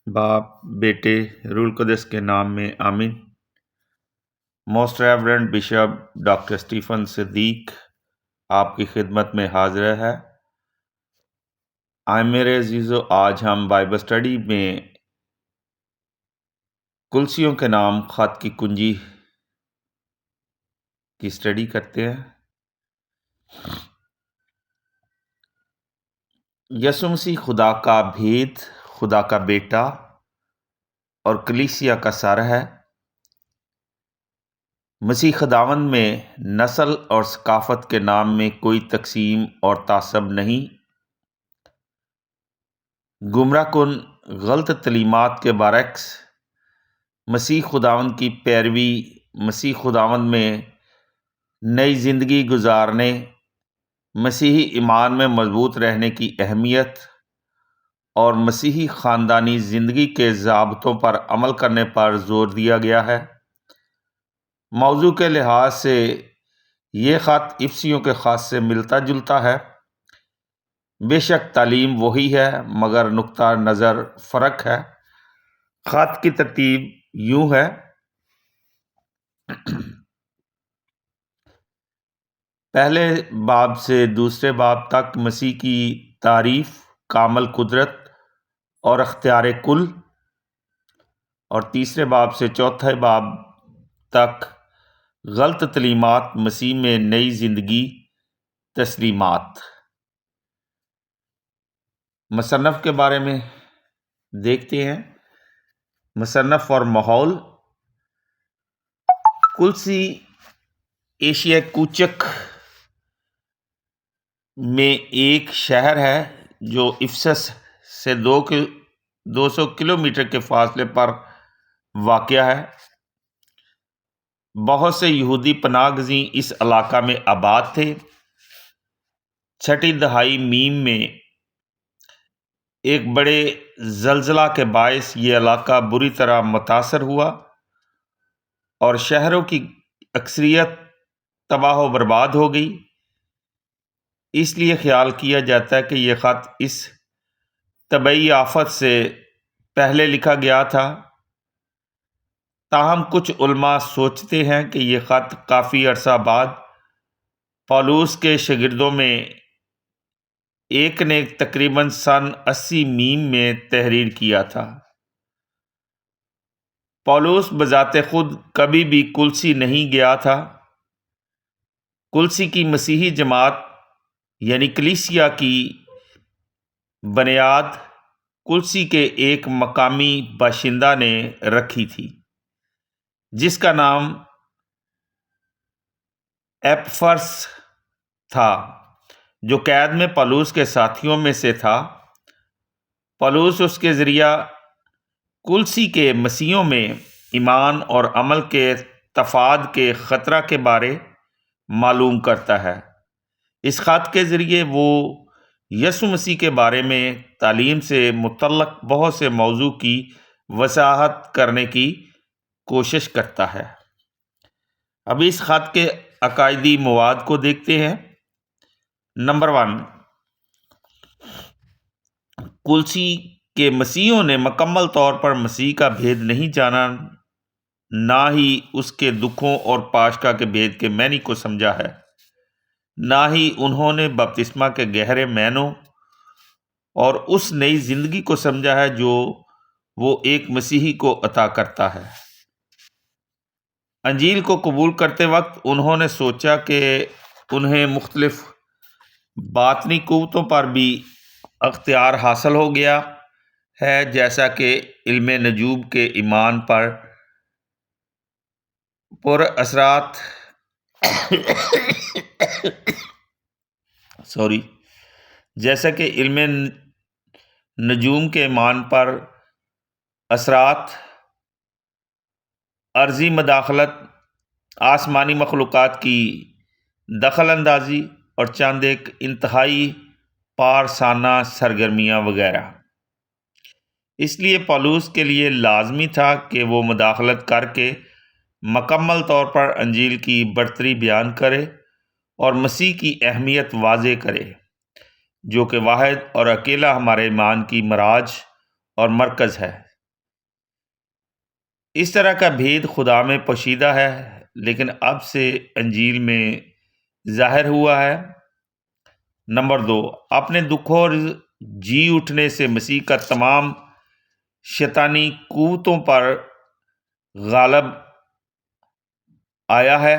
باپ بیٹے روح القدس کے نام میں آمین۔ Most reverend bishop doctor Stephen Siddique آپ کی خدمت میں حاضر ہے۔ میرے عزیزو، آج ہم بائبل اسٹڈی میں کلسیوں کے نام خط کی کنجی کی اسٹڈی کرتے ہیں۔ یسوع مسیح خدا کا بھید، خدا کا بیٹا اور کلیسیا کا سر ہے۔ مسیح خداوند میں نسل اور ثقافت کے نام میں کوئی تقسیم اور تعصب نہیں۔ گمراہ کن غلط تعلیمات کے برعکس مسیح خداوند کی پیروی، مسیح خداوند میں نئی زندگی گزارنے، مسیحی ایمان میں مضبوط رہنے کی اہمیت اور مسیحی خاندانی زندگی کے ضابطوں پر عمل کرنے پر زور دیا گیا ہے۔ موضوع کے لحاظ سے یہ خط افسیوں کے خط سے ملتا جلتا ہے۔ بے شک تعلیم وہی ہے، مگر نقطہ نظر فرق ہے۔ خط کی ترتیب یوں ہے: پہلے باب سے دوسرے باب تک مسیح کی تعریف، کامل قدرت اور اختیار کل، اور تیسرے باب سے چوتھے باب تک غلط تعلیمات، مسیح میں نئی زندگی، تسلیمات۔ مصنف کے بارے میں دیکھتے ہیں۔ مصنف اور ماحول: کلسی ایشیا کوچک میں ایک شہر ہے جو افسس سے 200 کلومیٹر کے فاصلے پر واقع ہے۔ بہت سے یہودی پناہ گزین اس علاقہ میں آباد تھے۔ چھٹی دہائی میم میں ایک بڑے زلزلہ کے باعث یہ علاقہ بری طرح متاثر ہوا اور شہروں کی اکثریت تباہ و برباد ہو گئی۔ اس لیے خیال کیا جاتا ہے کہ یہ خط اس طبعی آفت سے پہلے لکھا گیا تھا۔ تاہم کچھ علماء سوچتے ہیں کہ یہ خط کافی عرصہ بعد پولس کے شاگردوں میں ایک نے تقریباً سن 80 میم میں تحریر کیا تھا۔ پولس بذات خود کبھی بھی کلسی نہیں گیا تھا۔ کلسی کی مسیحی جماعت یعنی کلیسیا کی بنیاد کلسی کے ایک مقامی باشندہ نے رکھی تھی جس کا نام ایپفرس تھا، جو قید میں پولس کے ساتھیوں میں سے تھا۔ پولس اس کے ذریعہ کلسی کے مسیحیوں میں ایمان اور عمل کے تفاد کے خطرہ کے بارے معلوم کرتا ہے۔ اس خط کے ذریعے وہ یسوع مسیح کے بارے میں تعلیم سے متعلق بہت سے موضوع کی وضاحت کرنے کی کوشش کرتا ہے۔ اب اس خط کے عقائدی مواد کو دیکھتے ہیں۔ نمبر 1، کلسی کے مسیحیوں نے مکمل طور پر مسیح کا بھید نہیں جانا، نہ ہی اس کے دکھوں اور پاشکا کے بھید کے معنی کو سمجھا ہے، نہ ہی انہوں نے بپتسمہ کے گہرے معنوں اور اس نئی زندگی کو سمجھا ہے جو وہ ایک مسیحی کو عطا کرتا ہے۔ انجیل کو قبول کرتے وقت انہوں نے سوچا کہ انہیں مختلف باطنی قوتوں پر بھی اختیار حاصل ہو گیا ہے، جیسا کہ علم نجوم کے ایمان پر اثرات جیسا کہ علم نجوم کے ایمان پر اثرات، ارضی مداخلت، آسمانی مخلوقات کی دخل اندازی اور چند ایک انتہائی پارسانہ سرگرمیاں وغیرہ۔ اس لیے پولس کے لیے لازمی تھا کہ وہ مداخلت کر کے مکمل طور پر انجیل کی برتری بیان کرے اور مسیح کی اہمیت واضح کرے، جو کہ واحد اور اکیلا ہمارے ایمان کی معراج اور مرکز ہے۔ اس طرح کا بھید خدا میں پوشیدہ ہے، لیکن اب سے انجیل میں ظاہر ہوا ہے۔ نمبر 2، اپنے دکھوں اور جی اٹھنے سے مسیح کا تمام شیطانی قوتوں پر غالب آیا ہے۔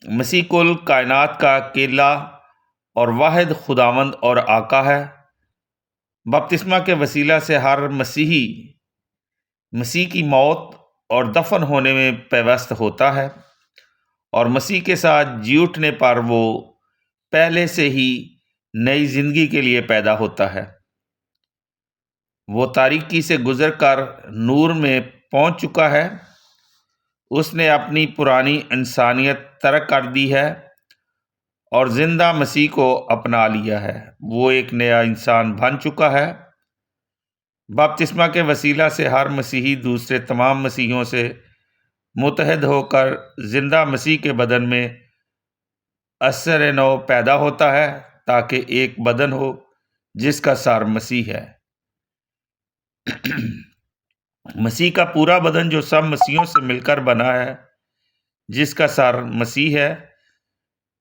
مسیح کل کائنات کا اکیلا اور واحد خداوند اور آقا ہے۔ بپتسمہ کے وسیلہ سے ہر مسیحی مسیح کی موت اور دفن ہونے میں پیوست ہوتا ہے، اور مسیح کے ساتھ جی اٹھنے پر وہ پہلے سے ہی نئی زندگی کے لیے پیدا ہوتا ہے۔ وہ تاریکی سے گزر کر نور میں پہنچ چکا ہے۔ اس نے اپنی پرانی انسانیت ترک کر دی ہے اور زندہ مسیح کو اپنا لیا ہے۔ وہ ایک نیا انسان بن چکا ہے۔ بپتسمہ کے وسیلہ سے ہر مسیحی دوسرے تمام مسیحیوں سے متحد ہو کر زندہ مسیح کے بدن میں اثر نو پیدا ہوتا ہے، تاکہ ایک بدن ہو جس کا سر مسیح ہے۔ مسیح کا پورا بدن جو سب مسیحوں سے مل کر بنا ہے، جس کا سر مسیح ہے،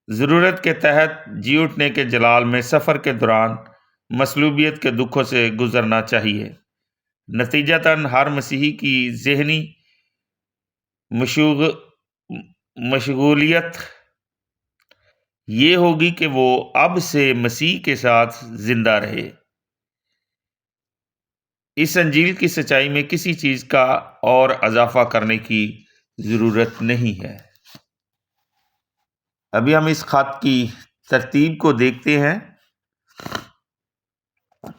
ضرورت کے تحت جی اٹھنے کے جلال میں سفر کے دوران مصلوبیت کے دکھوں سے گزرنا چاہیے۔ نتیجتاً ہر مسیحی کی ذہنی مشغولیت یہ ہوگی کہ وہ اب سے مسیح کے ساتھ زندہ رہے۔ اس انجیل کی سچائی میں کسی چیز کا اور اضافہ کرنے کی ضرورت نہیں ہے۔ ابھی ہم اس خط کی ترتیب کو دیکھتے ہیں۔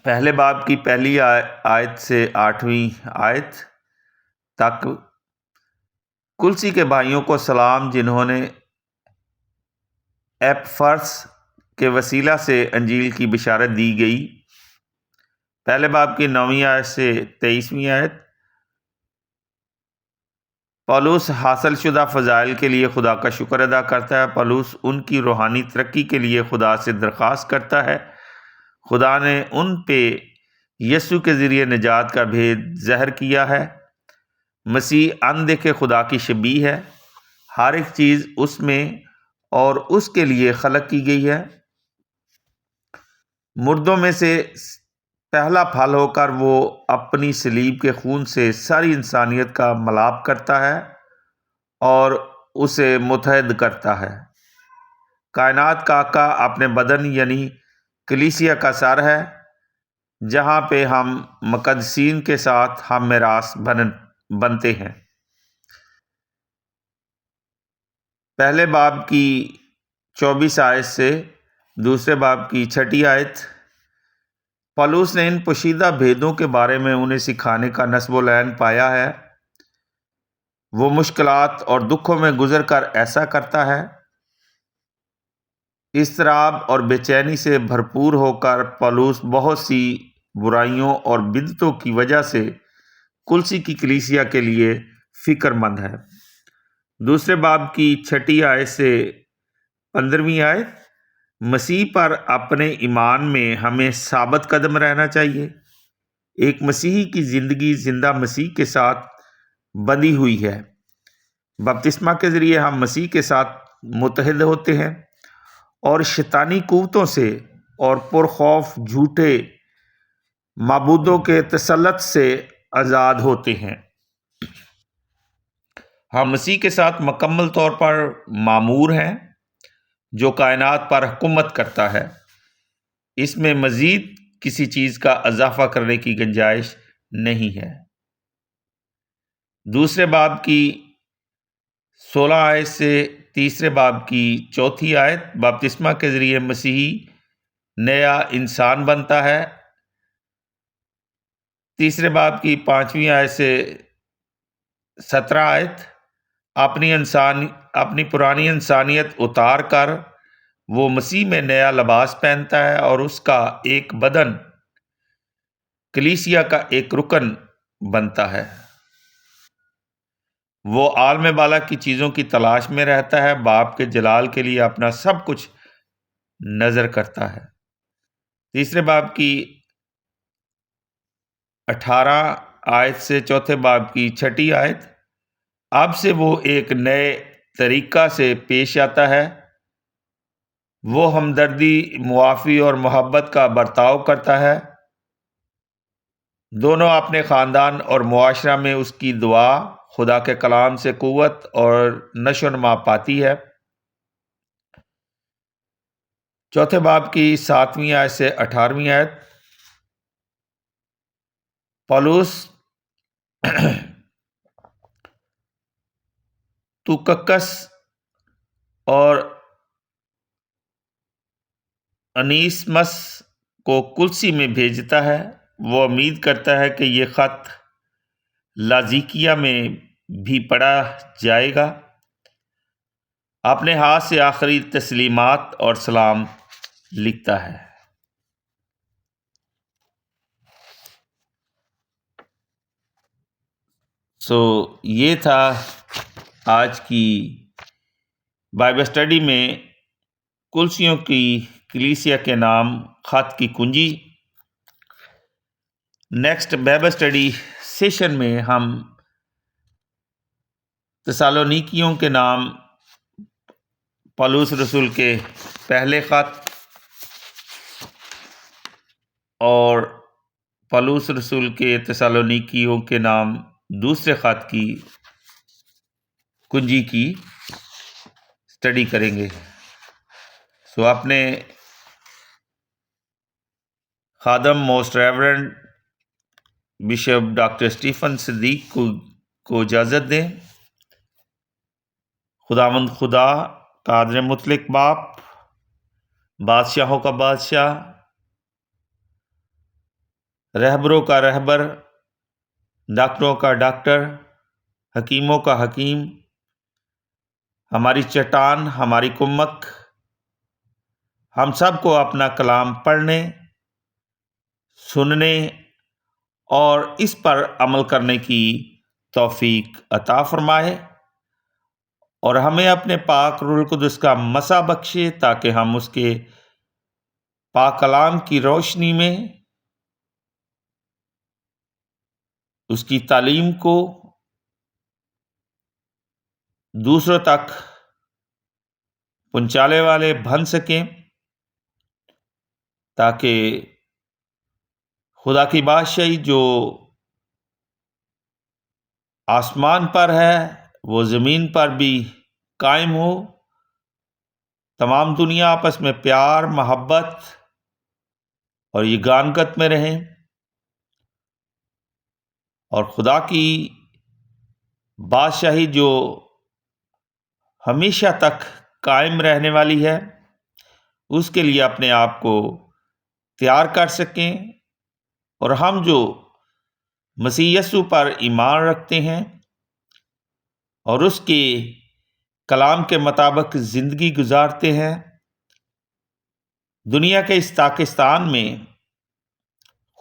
پہلے باب کی پہلی آیت سے 8ویں آیت تک کلسی کے بھائیوں کو سلام، جنہوں نے ایپفرس کے وسیلہ سے انجیل کی بشارت دی گئی۔ پہلے باب کی 9ویں آیت سے 23ویں آیت۔ پولس حاصل شدہ فضائل کے لیے خدا کا شکر ادا کرتا ہے۔ پولس ان کی روحانی ترقی کے لیے خدا سے درخواست کرتا ہے۔ خدا نے ان پہ یسوع کے ذریعے نجات کا بھید ظاہر کیا ہے۔ مسیح اندیکھے خدا کی شبیہ ہے۔ ہر ایک چیز اس میں اور اس کے لیے خلق کی گئی ہے۔ مردوں میں سے پہلا پھل ہو کر وہ اپنی صلیب کے خون سے ساری انسانیت کا ملاپ کرتا ہے اور اسے متحد کرتا ہے۔ کائنات کا آقا اپنے بدن یعنی کلیسیا کا سر ہے، جہاں پہ ہم مقدسین کے ساتھ ہم میراث بنتے ہیں۔ پہلے باب کی 24 آیت سے دوسرے باب کی 6 آیت۔ پولس نے ان پوشیدہ بھیدوں کے بارے میں انہیں سکھانے کا نصب العین پایا ہے۔ وہ مشکلات اور دکھوں میں گزر کر ایسا کرتا ہے۔ اضطراب اور بے چینی سے بھرپور ہو کر پولس بہت سی برائیوں اور بدعتوں کی وجہ سے کلسی کی کلیسیا کے لیے فکر مند ہے۔ دوسرے باب کی 6 آیت سے 15ویں آیت۔ مسیح پر اپنے ایمان میں ہمیں ثابت قدم رہنا چاہیے۔ ایک مسیحی کی زندگی زندہ مسیح کے ساتھ بندھی ہوئی ہے۔ بپتسمہ کے ذریعے ہم مسیح کے ساتھ متحد ہوتے ہیں اور شیطانی قوتوں سے اور پرخوف جھوٹے معبودوں کے تسلط سے آزاد ہوتے ہیں۔ ہم مسیح کے ساتھ مکمل طور پر معمور ہیں، جو کائنات پر حکومت کرتا ہے۔ اس میں مزید کسی چیز کا اضافہ کرنے کی گنجائش نہیں ہے۔ دوسرے باب کی 16 آیت سے تیسرے باب کی 4 آیت۔ بپتسمہ کے ذریعے مسیحی نیا انسان بنتا ہے۔ تیسرے باب کی 5ویں آیت سے 17 آیت۔ اپنی پرانی انسانیت اتار کر وہ مسیح میں نیا لباس پہنتا ہے اور اس کا ایک بدن کلیسیا کا ایک رکن بنتا ہے۔ وہ عالم بالا کی چیزوں کی تلاش میں رہتا ہے، باپ کے جلال کے لیے اپنا سب کچھ نذر کرتا ہے۔ تیسرے باب کی 18 آیت سے چوتھے باب کی 6 آیت۔ اب سے وہ ایک نئے طریقہ سے پیش آتا ہے، وہ ہمدردی، معافی اور محبت کا برتاؤ کرتا ہے۔ دونوں اپنے خاندان اور معاشرہ میں اس کی دعا خدا کے کلام سے قوت اور نشو و نما پاتی ہے۔ چوتھے باب کی 7ویں آیت سے 18ویں آیت، پولس تُککس اور انیسمس کو کلسی میں بھیجتا ہے۔ وہ امید کرتا ہے کہ یہ خط لاذیقیہ میں بھی پڑھا جائے گا۔ اپنے ہاتھ سے آخری تسلیمات اور سلام لکھتا ہے۔ یہ تھا آج کی بائبل اسٹڈی میں کلسیوں کی کلیسیا کے نام خط کی کنجی۔ نیکسٹ بائبل اسٹڈی سیشن میں ہم تسالونیکیوں کے نام پولس رسول کے پہلے خط اور پولس رسول کے تسالونیکیوں کے نام دوسرے خط کی کنجی کی اسٹڈی کریں گے۔ اپنے خادم most reverend bishop doctor Stephen Siddique کو اجازت دیں۔ خداوند خدا قادر مطلق باپ، بادشاہوں کا بادشاہ، رہبروں کا رہبر، ڈاکٹروں کا ڈاکٹر، حکیموں کا حکیم، ہماری چٹان، ہماری کمک، ہم سب کو اپنا کلام پڑھنے، سننے اور اس پر عمل کرنے کی توفیق عطا فرمائے، اور ہمیں اپنے پاک روح القدس کا مسا بخشے تاکہ ہم اس کے پاک کلام کی روشنی میں اس کی تعلیم کو دوسروں تک پہنچانے والے بن سکیں، تاکہ خدا کی بادشاہی جو آسمان پر ہے وہ زمین پر بھی قائم ہو، تمام دنیا آپس میں پیار، محبت اور یگانگت میں رہیں، اور خدا کی بادشاہی جو ہمیشہ تک قائم رہنے والی ہے، اس کے لیے اپنے آپ کو تیار کر سکیں، اور ہم جو مسیح یسوع پر ایمان رکھتے ہیں اور اس کے کلام کے مطابق زندگی گزارتے ہیں، دنیا کے اس پاکستان میں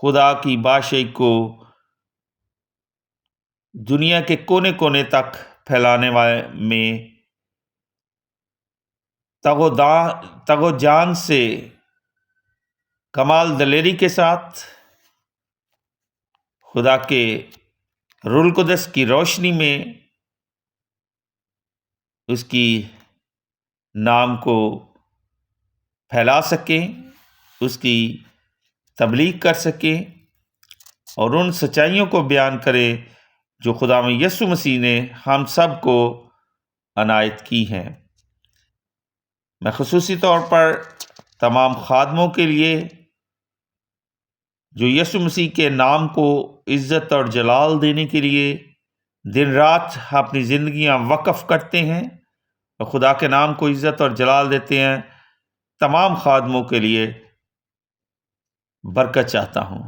خدا کی بادشاہی کو دنیا کے کونے کونے تک پھیلانے والے میں تگ و جان سے، کمال دلیری کے ساتھ، خدا کے روح القدس کی روشنی میں اس کی نام کو پھیلا سکیں، اس کی تبلیغ کر سکیں، اور ان سچائیوں کو بیان کریں جو خدا یسوع مسیح نے ہم سب کو عنایت کی ہیں۔ میں خصوصی طور پر تمام خادموں کے لیے جو یسوع مسیح کے نام کو عزت اور جلال دینے کے لیے دن رات اپنی زندگیاں وقف کرتے ہیں اور خدا کے نام کو عزت اور جلال دیتے ہیں، تمام خادموں کے لیے برکت چاہتا ہوں،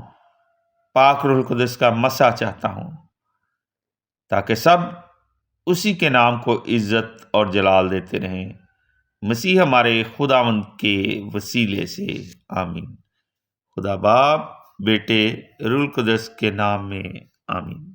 پاک روح القدس کا مسا چاہتا ہوں، تاکہ سب اسی کے نام کو عزت اور جلال دیتے رہیں، مسیح ہمارے خداوند کے وسیلے سے، آمین۔ خدا باپ، بیٹے، روح القدس کے نام میں، آمین۔